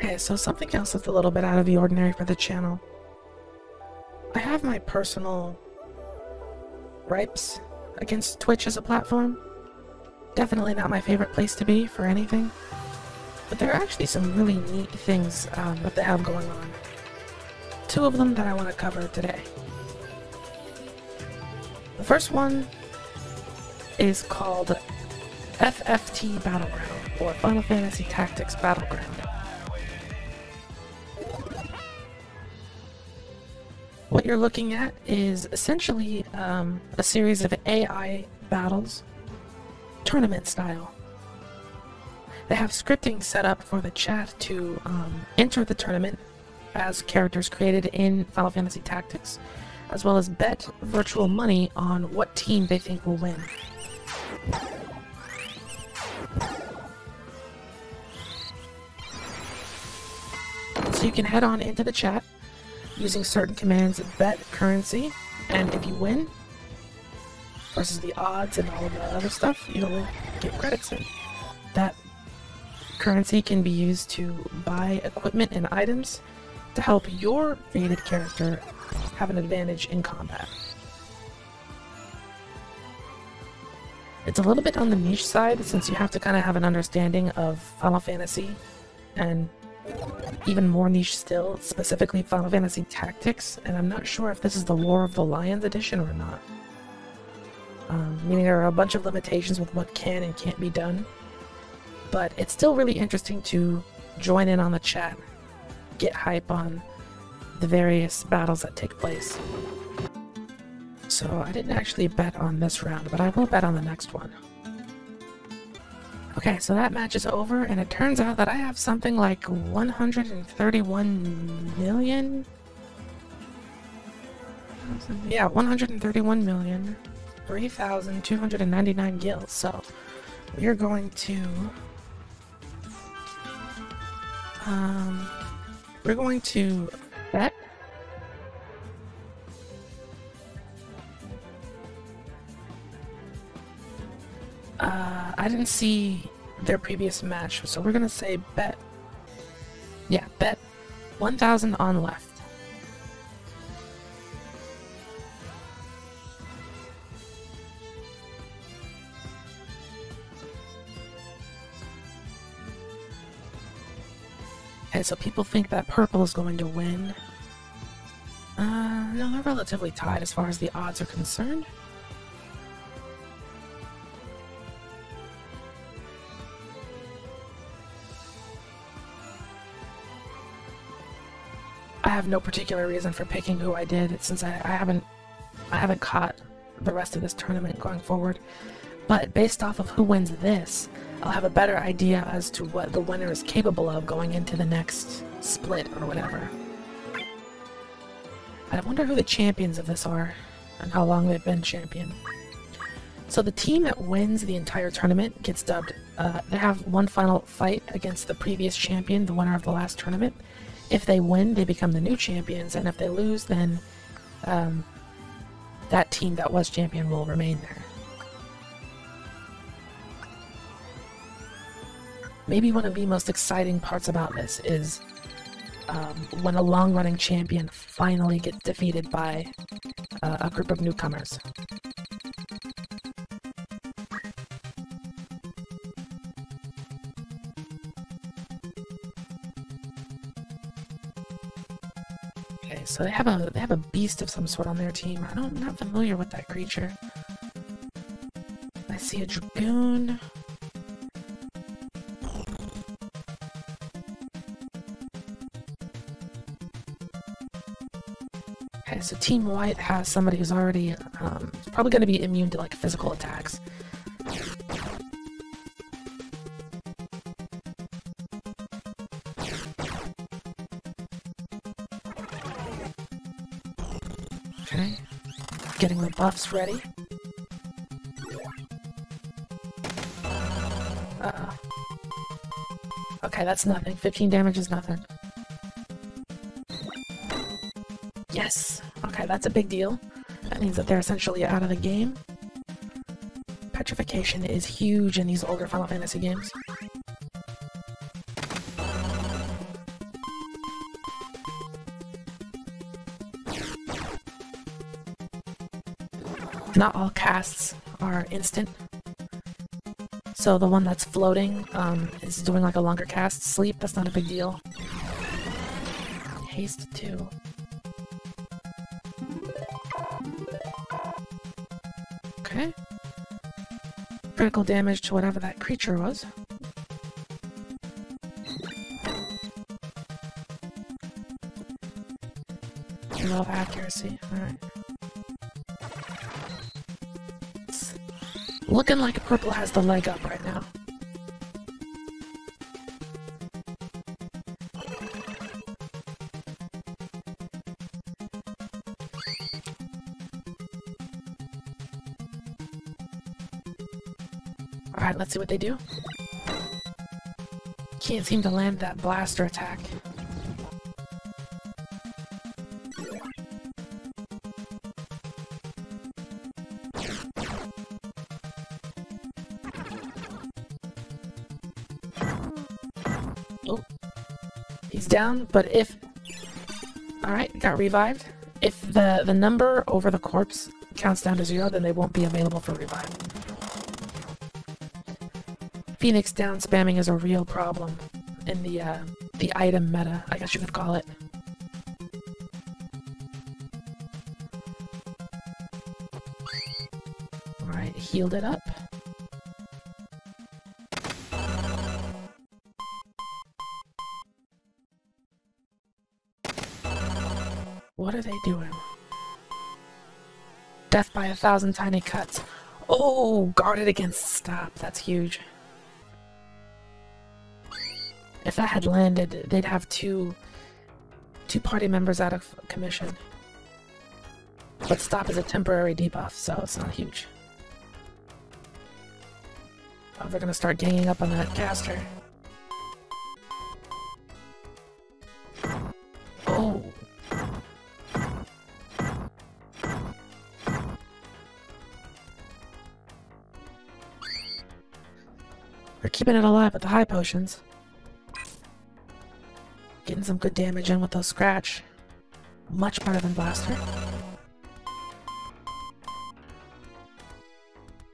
Okay, so something else that's a little bit out of the ordinary for the channel. I have my personal gripes against Twitch as a platform. Definitely not my favorite place to be for anything. But there are actually some really neat things that they have going on. Two of them that I want to cover today. The first one is called FFT Battleground, or Final Fantasy Tactics Battleground. What you're looking at is essentially a series of AI battles, tournament style. They have scripting set up for the chat to enter the tournament as characters created in Final Fantasy Tactics, as well as bet virtual money on what team they think will win. So you can head on into the chat using certain commands, bet currency, and if you win, versus the odds and all of that other stuff, you'll get credits in. That currency can be used to buy equipment and items to help your created character have an advantage in combat. It's a little bit on the niche side, since you have to kind of have an understanding of Final Fantasy, and even more niche still, specifically Final Fantasy Tactics, and I'm not sure if this is the War of the Lions edition or not. Meaning there are a bunch of limitations with what can and can't be done, but it's still really interesting to join in on the chat, get hype on the various battles that take place. So I didn't actually bet on this round, but I will bet on the next one. Okay, so that match is over, and it turns out that I have something like 131 million? Yeah, 131 million, 3,299 gills, so we're going to... we're going to bet. I didn't see their previous match, so we're gonna say bet. Yeah, bet 1,000 on left. Okay, so people think that purple is going to win. No, they're relatively tied as far as the odds are concerned. I have no particular reason for picking who I did, since I haven't caught the rest of this tournament going forward. But based off of who wins this, I'll have a better idea as to what the winner is capable of going into the next split or whatever. I wonder who the champions of this are, and how long they've been champion. So the team that wins the entire tournament gets dubbed. They have one final fight against the previous champion, the winner of the last tournament. If they win, they become the new champions, and if they lose, then that team that was champion will remain there. Maybe one of the most exciting parts about this is when a long-running champion finally gets defeated by a group of newcomers. Okay, so they have a beast of some sort on their team. I'm not familiar with that creature. I see a dragoon. Okay, so Team White has somebody who's already probably going to be immune to like physical attacks. Okay, getting the buffs ready. Uh-oh. Okay, that's nothing. 15 damage is nothing. Yes! Okay, that's a big deal. That means that they're essentially out of the game. Petrification is huge in these older Final Fantasy games. Not all casts are instant. So the one that's floating is doing like a longer cast. Sleep, that's not a big deal. Haste 2. Okay. Critical damage to whatever that creature was. Low accuracy. Alright. Looking like purple has the leg up right now. Alright, let's see what they do. Can't seem to land that blaster attack. Oh, he's down, but if... Alright, got revived. If the number over the corpse counts down to 0, then they won't be available for revive. Phoenix down spamming is a real problem in the item meta, I guess you could call it. Alright, healed it up. What are they doing? Death by 1,000 tiny cuts. Oh, guarded against stop. That's huge. If that had landed, they'd have two party members out of commission. But stop is a temporary debuff, so it's not huge. Oh, they're gonna start ganging up on that caster. Oh. They're keeping it alive with the high potions. Getting some good damage in with those scratch. Much better than Blaster.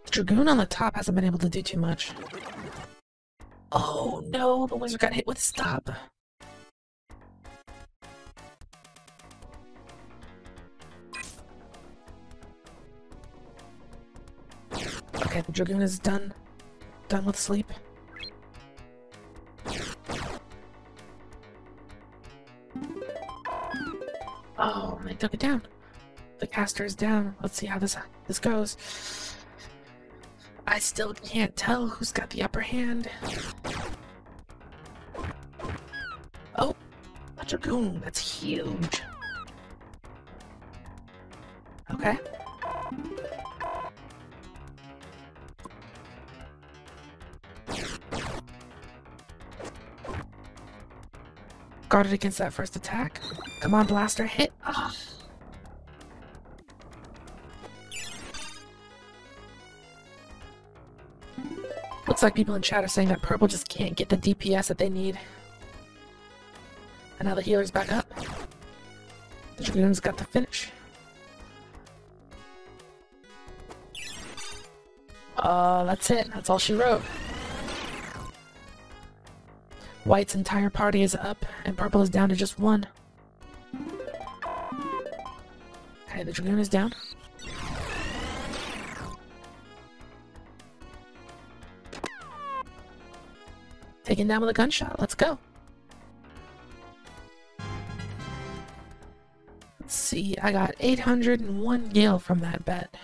The Dragoon on the top hasn't been able to do too much. Oh no, the wizard got hit with a stop. Okay, the Dragoon is done. Done with sleep. Oh, they took it down. The caster is down. Let's see how this goes. I still can't tell who's got the upper hand. Oh, a Dragoon. That's huge. Okay. Guarded against that first attack. Come on, Blaster, hit! Oh. Looks like people in chat are saying that purple just can't get the DPS that they need. And now the healer's back up. The Dragoon's got the finish. That's it. That's all she wrote. White's entire party is up, and purple is down to just 1. Okay, the Dragoon is down. Taken down with a gunshot. Let's go. Let's see. I got 801 gil from that bet.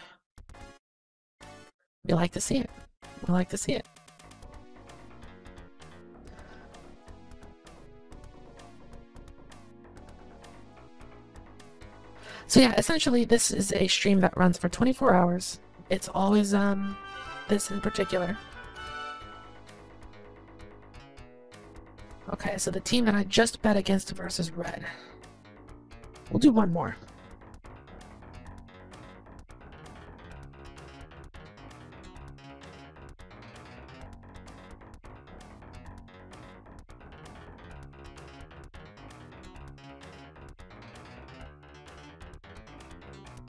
We like to see it. We like to see it. So yeah, essentially this is a stream that runs for 24 hours. It's always this in particular. Okay, so the team that I just bet against versus red. We'll do one more.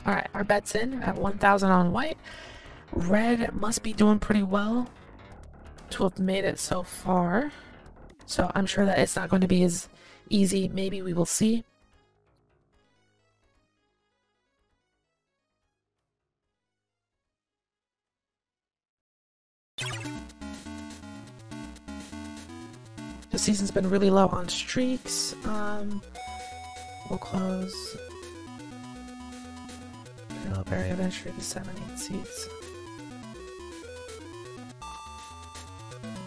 Alright, our bet's in at 1,000 on white. Red must be doing pretty well to have made it so far. So I'm sure that it's not going to be as easy. Maybe we will see. The season's been really low on streaks. We'll close. Develop area of entry to 7-8 seats.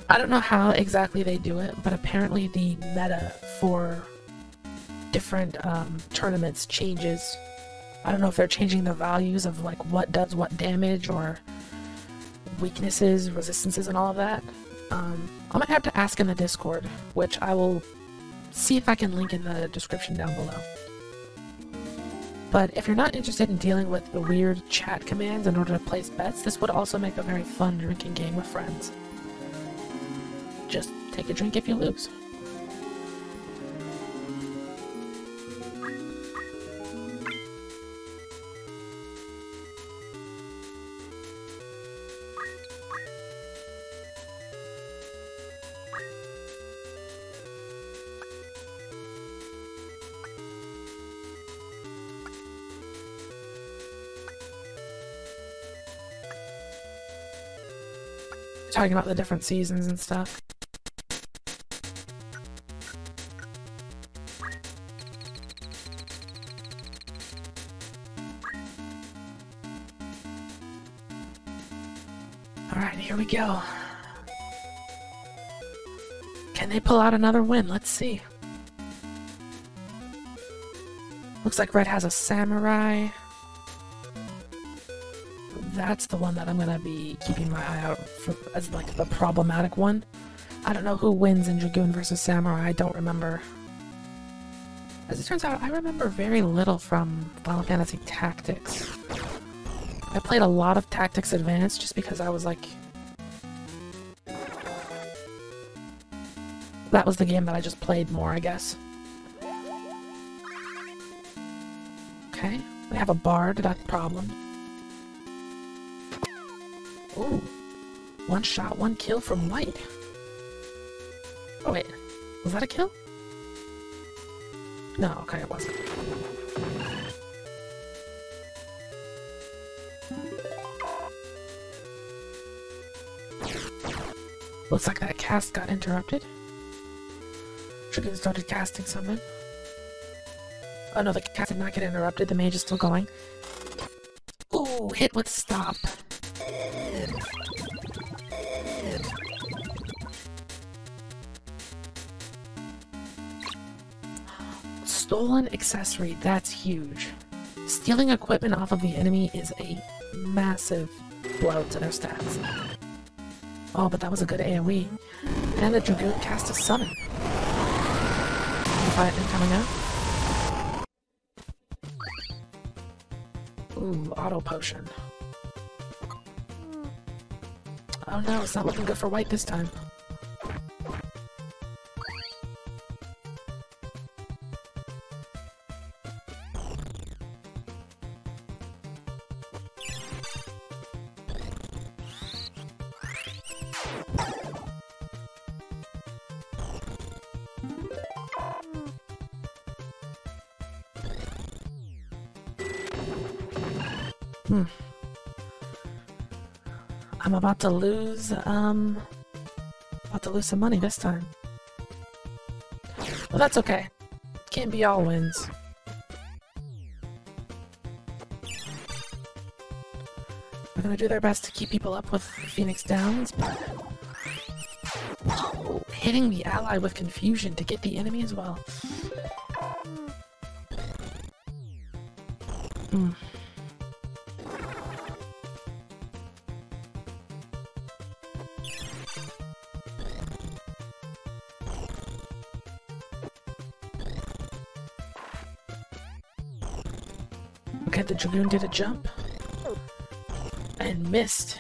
I don't know how exactly they do it, but apparently the meta for different tournaments changes. I don't know if they're changing the values of like what does what damage or weaknesses, resistances, and all of that. I might have to ask in the Discord, which I will see if I can link in the description down below. But if you're not interested in dealing with the weird chat commands in order to place bets, this would also make a very fun drinking game with friends. Just take a drink if you lose. Talking about the different seasons and stuff. Alright, here we go. Can they pull out another win? Let's see. Looks like Red has a samurai. That's the one that I'm gonna be keeping my eye out for as like the problematic one. I don't know who wins in Dragoon versus Samurai, I don't remember. As it turns out, I remember very little from Final Fantasy Tactics. I played a lot of Tactics Advance just because I was like... that was the game that I just played more, I guess. Okay, we have a bard, that's a problem. Ooh, one shot, one kill from white. Oh wait, was that a kill? No, okay, it wasn't. Looks like that cast got interrupted. Dragoon started casting something. Oh no, the cast did not get interrupted, the mage is still going. Ooh, hit with stop. Stolen accessory, that's huge. Stealing equipment off of the enemy is a massive blow to their stats. Oh, but that was a good AoE. And the Dragoon cast a summon. Fight coming out. Ooh, auto potion. Oh no, it's not looking good for white this time. I'm about to lose some money this time. Well, that's okay. Can't be all wins. We're gonna do their best to keep people up with Phoenix Downs, but hitting the ally with confusion to get the enemy as well. Okay, the Dragoon did a jump and missed.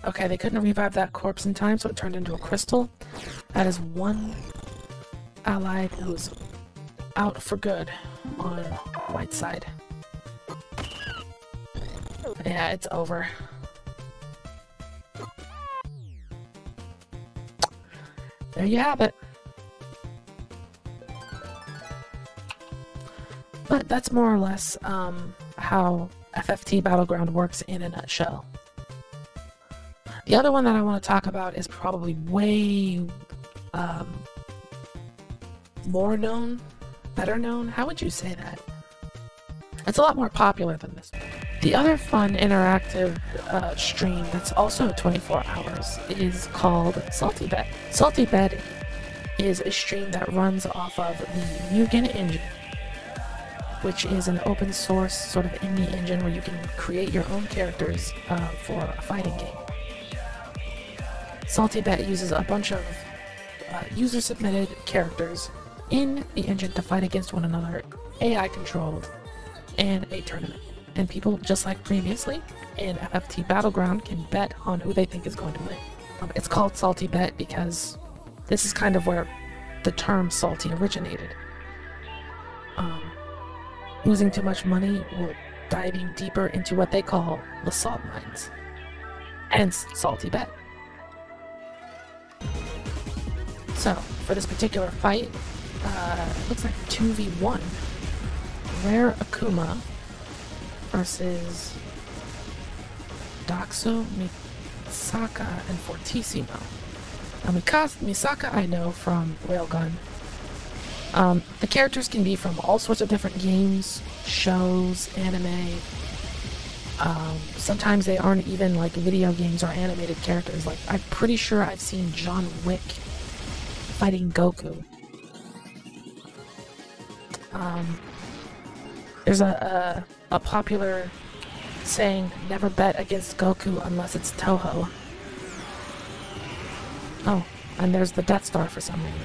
Okay, they couldn't revive that corpse in time, so it turned into a crystal. That is one allied who's out for good on white side. Yeah, it's over. There you have it. But that's more or less how FFT Battleground works in a nutshell. The other one that I want to talk about is probably way more known, better known. How would you say that? It's a lot more popular than this. The other fun interactive stream that's also 24 hours is called Salty Bet. Salty Bet is a stream that runs off of the Mugen engine, which is an open source sort of indie engine where you can create your own characters for a fighting game. Salty Bet uses a bunch of user-submitted characters in the engine to fight against one another, AI-controlled, in a tournament. And people, just like previously in FFT Battleground, can bet on who they think is going to win. It's called Salty Bet because this is kind of where the term salty originated. Losing too much money will dive you deeper into what they call the salt mines. Hence, Salty Bet. So, for this particular fight, it looks like 2v1. Rare Akuma versus Daxo, Misaka, and Fortissimo. Now, Misaka I know from Railgun. The characters can be from all sorts of different games, shows, anime. Sometimes they aren't even like video games or animated characters. Like, I'm pretty sure I've seen John Wick fighting Goku. There's a popular saying, never bet against Goku unless it's Toho. Oh, and there's the Death Star for some reason.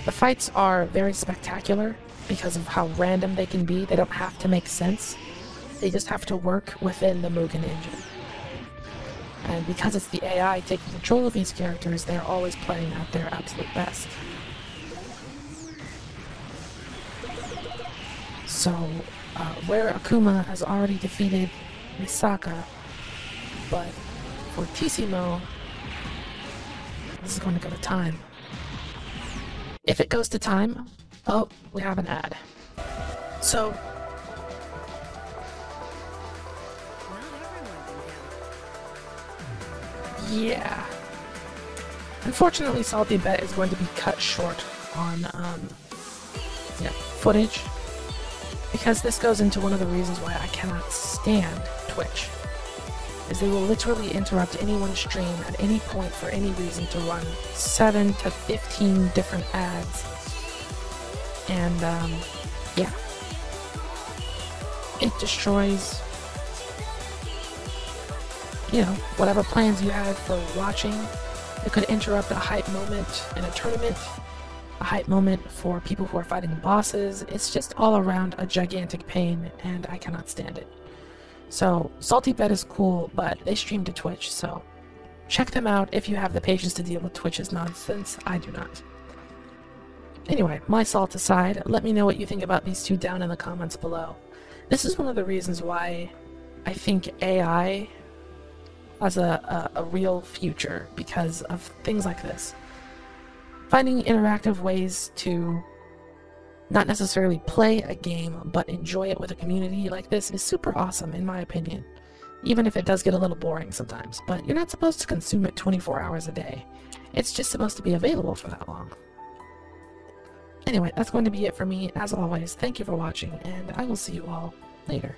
The fights are very spectacular because of how random they can be. They don't have to make sense. They just have to work within the Mugen engine. And because it's the AI taking control of these characters, they're always playing at their absolute best. So, where Akuma has already defeated Misaka, but Fortissimo, this is going to go to time. If it goes to time, oh, we have an ad. So, yeah. Unfortunately, Salty Bet is going to be cut short on footage, because this goes into one of the reasons why I cannot stand Twitch. Is they will literally interrupt anyone's stream at any point for any reason to run 7 to 15 different ads. And, yeah. It destroys, you know, whatever plans you had for watching. It could interrupt a hype moment in a tournament, a hype moment for people who are fighting bosses. It's just all around a gigantic pain, and I cannot stand it. So, Salty Bet is cool, but they stream to Twitch, so check them out if you have the patience to deal with Twitch's nonsense. I do not. Anyway, my salt aside, let me know what you think about these two down in the comments below. This is one of the reasons why I think AI has a real future, because of things like this. Finding interactive ways to not necessarily play a game, but enjoy it with a community like this is super awesome, in my opinion. Even if it does get a little boring sometimes, but you're not supposed to consume it 24 hours a day. It's just supposed to be available for that long. Anyway, that's going to be it for me. As always, thank you for watching, and I will see you all later.